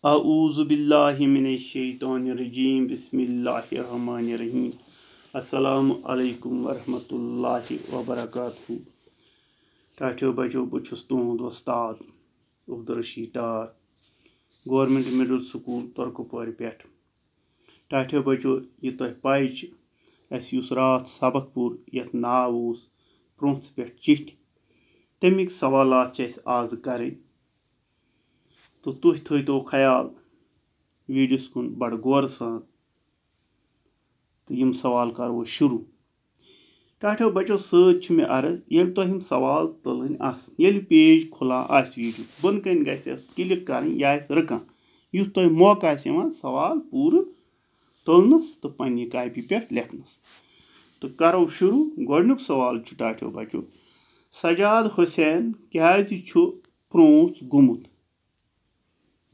अऊज़ु बिल्लाहि मिनश्शैतानिर्रजीम बिस्मिल्लाहिर्रहमानिर्रहीम अस्सलामु अलैकुम वरहमतुल्लाहि वबरकातुहू। टाठियो बचो बह तुंद उस्ताद अब्दुलरशीद डार गवर्नमेंट मिडल स्कूल तुर्कपुर पे। टाठियो बचो यह तुह पाई अस रात सबक पोर यथ नाव प्रोंस पे चिट्ठ तमिक सवालात आज कर तो तुह थो ख्याल वीडियोस कुन बड़ गौर सान तो यम सवाल करो शुरू। टाठियो बचो सत में अर्ज ये तुम सवाल तुलन ये पेज खुलान वीडियो बन कन गि क्लिक कर यह रकान युथ तुह मौका सवाल पूर तुलनस तो पन्ने कापी पे लिखनस। तो करो शुरू। गोडनुक सवाल टाठियो बचो सजाद हुसैन क्या प्रोंस गुमुत।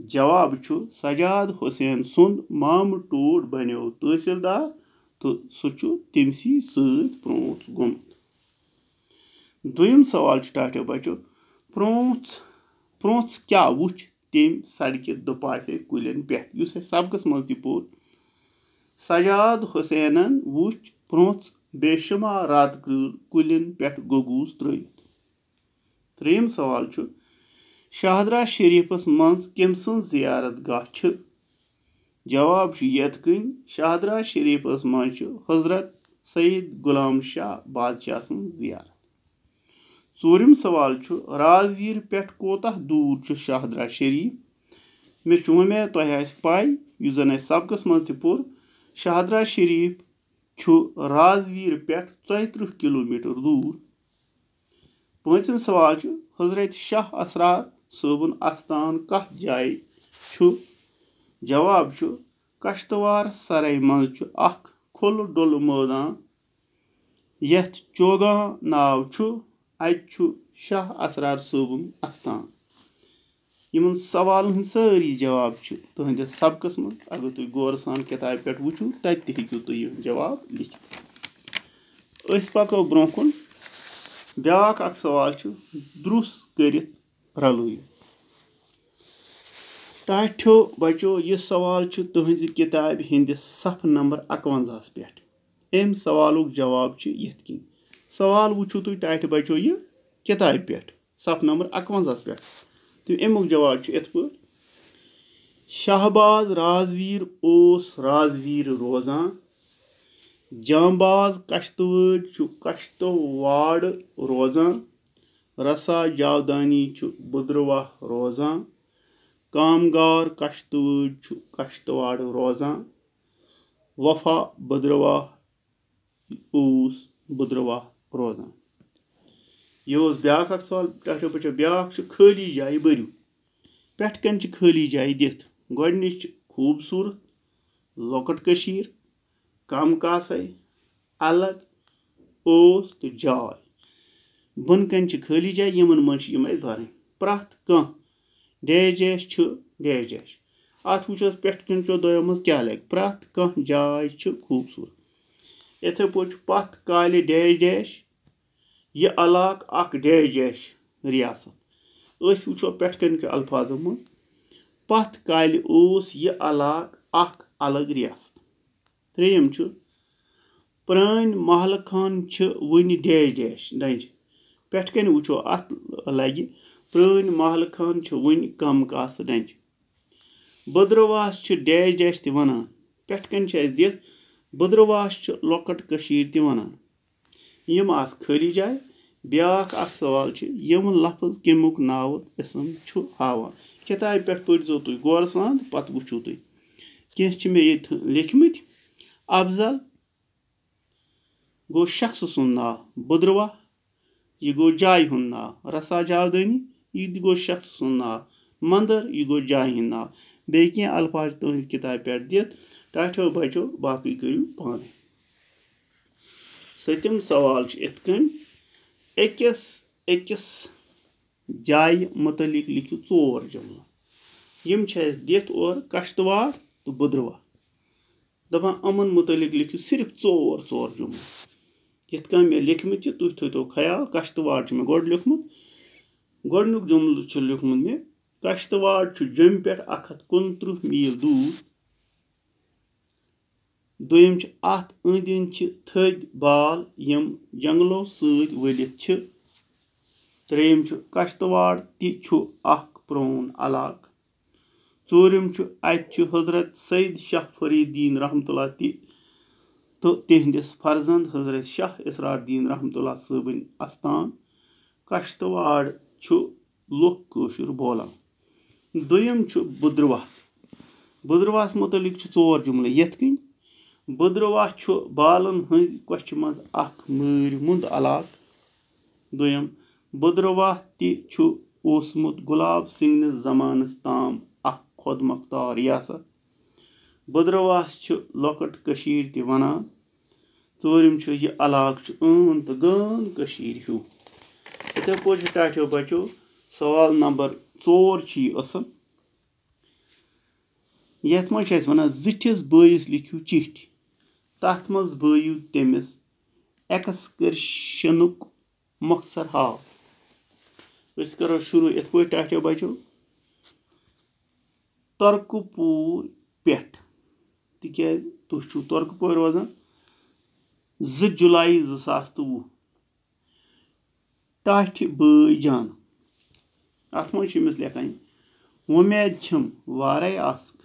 जवाब सजाद हुसैन सुंद मामू टोड बनो तहसीलदार तो सह तमसी सत प्रोंस गुमुत। दुयम सवाल टाठियो बचो प्रोंस क्या वुच तम सड़क दुपासे कुलन पे सबकस मज पोर। सजाद हुसैनन वुच प्रोंस बेशुमार रात कुलन पे गगूस त्रित। त्रेयम सवाल शाहदरा शरीफस मज कम सं जियारत गाह। जवाब यथ कन शाहदरा शरीफस मज हजरत सईद गुलाम शाह बादशाह सं जियारत। चूरम सवाल राजवीर पे कोता दूर शाहदरा शरीफ। मे उम्मीद तुह पाई यु जन सबकस मज पोर शाहदरा शरीफ राजवीर पे 34 किलोमीटर दूर। पांचम सवाल हजरत शाह असरार सोबन आस्थान कथ जाय। जवाब कश्तवार सराय मज खुल डुल मैदान यथ चौगां नाव अत शाह असरार सोबन आस्थान। इन सवाल सारी जवाब तुहस सबकस मज अगर तुम गौर सान किताब पे वो तत तुम जवाब लिखित। पको ब्रो कुन ब्या सवाल द्रुस कर रलो। टाठियो बचो यह सवाल तुहज किताब हिंदिस सफ नंबर 51 पे। अम सवाल जवाब यथ कन सवाल वो तुम टाठियो बचो यह किताब पे सफ नंबर 51 पे। तो अमुक जवाब यथ पर शाहबाज राजवीर ओस राजवीर रोजान जांबाज कश्तवड़ कश्तवाड़ रोजान रसा जावदानी बुद्रवाह रोजान कामगार कश्तवड़ कश्तवाड़ रोजान वफा बुद्रवाह ओस बुद्रवाह रोजान। यह ब्या सवाल टाठियो बचो ब्या खाली जाय बरू पेट कन खाली जाय दिथ गोडनिच खूबसूरत लकट कशीर कम कासै अलग ओस तो जाय बन कन खाली जाय यमन मन भर प्रथ कह डैश डैश डैश डैश अत वो पेट कन दो मज क्या लग प्रथ कह जाय खूबसूरत। इथे पे पथ काले डैश डैश यह अलाक अख डैश डैश रियासत वो पेट कन के अल्फाजों मज पथ काले ओस यह अलाक अख अलग रियासत। त्रेयम प्रान महल खान वन डैश डैश डंज पेट कन वो अत लगे प्रान महल खान वन कम कास डंज। बुद्रवास डैश डैश तनान पेट कन दिथ बुद्रवास लकट कशीर तनान यम आस खाली जाय। ब्या सवाल यम लफ्ज कमुक नाव इसम हावान किताब पे पढ़ो तुम गौर सान पत वो तुम कह मे ये लिखमत। अफजल गो शख्स सुंद नाव बुद्रवाह यह गो जाय हुंद नाव रसा जावदानी यह गो शख्स सुंद नाव मंदर यह गो जाय हिंद नाव बे कह अल्फाज तुहस किताब पे दिथ टाठियो बचो बाकी करू पाने। सतम सवाल इत कन अकिस जाय मुतलिक लिखियो 4 जुमला यम दिथ और कश्तवाड़ तो बुद्रवाह दपान अमन मुतलिक लिखियो सिर्फ 4 जुमला यथ कन मे लिखमत तुम थो ख्याल। कश्तवाड़ मे गोड लिखमुत गोडनुक जुमल लिखमुत मे कश्तवाड़ जम पे 129 मील दूर। दोयम अत अंदि थद बाल यम जंगलों सत वलित। त्रेयम कश्तवाड़ प्रोन इलाक। चूरम अत हजरत सैयद शाह फरीदीन रहमतुल्लाह तो तिहंदिस फर्जंद हजरत शाह इसरारदीन रहमतुल्लाह सबन आस्थान। कश्तवाड़ लुक कशुर बोलान। दोयम बुद्रवाह। बुद्रवाहस मुतलिक 4 जुमले यथ कन। बुद्रवाह बालन हज कोच मज मर मुंद इलाक। दोयम बुद्रवाह ओसमुत गुलाब सिंह जमानस ताम खुद मुख्तार रियासत। बुद्रवाहस लकट कशीर ति वनान। चूरम यह इलाक ٲن तो गन कशीर ह्यू। इथे पे टाटो बचो सवाल नंबर 4 असल। यथ मज वन जिठिस बयस लिखियो चिट्ठी तथ मज बयु तमिस एक्सकर्शनुक मकसद हाव। अस करो शुरू इत पे टाटो बचो तुर्कपुर पेट तिकाज तुह छु तुर्कपुर रोजान 2 जुलाई 2023 टाठ बय जान। अत मज लिखान उम्मीद छम वारे आसक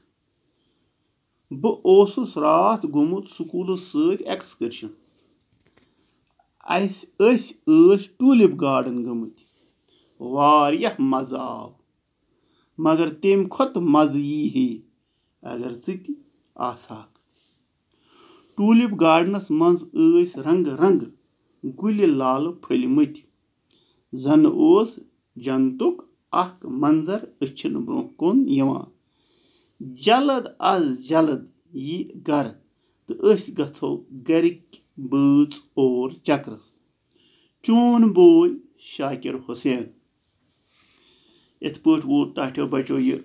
बहुस रात गोमुत स्कूलस सत एक्सकर्शन। अस टूलिप गार्डन गमत वारियाह मजा आव मगर तम खत मज यी हे अगर ति आसहाक। टूलिप गार्डनस मज रंग रंग गुल लाल फलमत जन ओस जन्नतुक अख मंजर अछन ब्रोह कुन यिवान। जल्द अज जल्द यी घर तो अस गथो गरिक बच और चक्रस। चून बोय शाकिर हुसैन। इत पे वोत टाटो बचो यह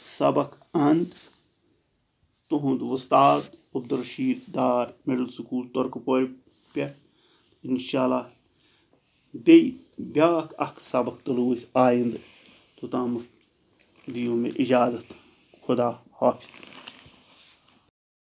सबक अंद। तुहद उस्ताद अब्दुलरशीद डार मिडल स्कूल तुर्कपुर पे इंशाल्लाह ब्याख सबक तुलो आइंद। तोताम दियो मे इजाजत। खुदा हाफिज।